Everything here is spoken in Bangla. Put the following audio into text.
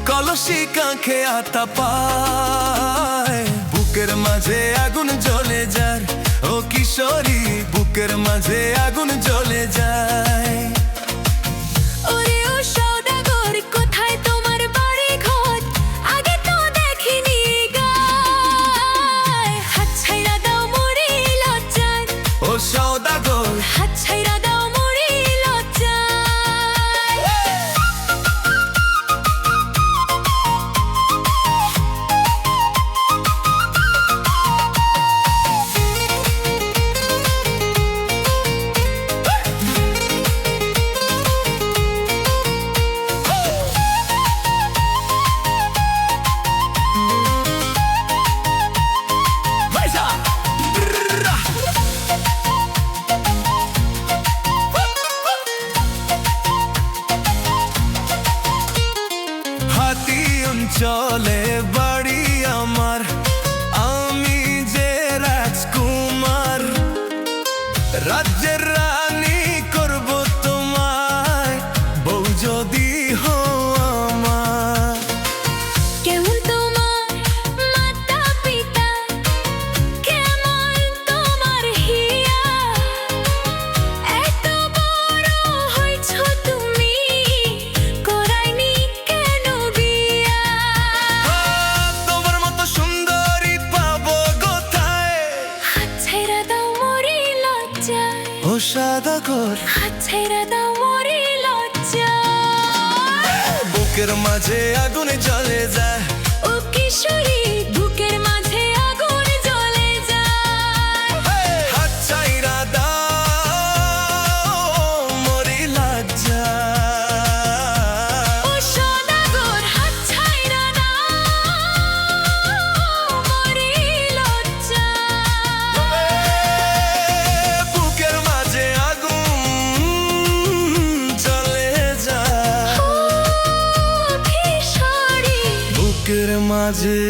কলসি কাঁখে আতা পায়, বুকের মাঝে আগুন জ্বলে যায়। ও কিশোরী, বুকের মাঝে আগুন জ্বলে যায়। ওরে ও সওদাগর, কোথায় তোমার বাড়ি ঘর? আগে তো দেখিনি গায়। হাত ছাইড়া দাও মরি লজ্জায়। ও সওদাগর, হাত ছাইড়া দাও মরি লজ্জায়। হাতি অঞ্চলে বাড়ি আমার, আমি যে রাজকুমার। রাজ্যের রানী করব তোমায়, বউ যদি হও আমার। কেমন তোমার মাতা পিতা, কেমন তোমার হিয়া? এত বড় হইছো তুমি, করাইনি কেন বিয়া? তোমার মতো সুন্দরী পাবো কোথায়? হাত ছাইড়া দাও মরি লজ্জায়। ও সওদাগর, হাত ছাইড়া দাও মরি লজ্জায়। বুকের মাঝে আগুন জ্বলে যায়। ও কিশোরী, বুকের মাঝে আগুন জ্বলে যায়। হাত ছাইড়া দাও মরি লজ্জায়। ও সওদাগর, হাত ছাইড়া দাও মরি লজ্জায়। বুকের মাঝে আগুন জ্বলে যায়। ও কিশোরী, বুকের মাঝে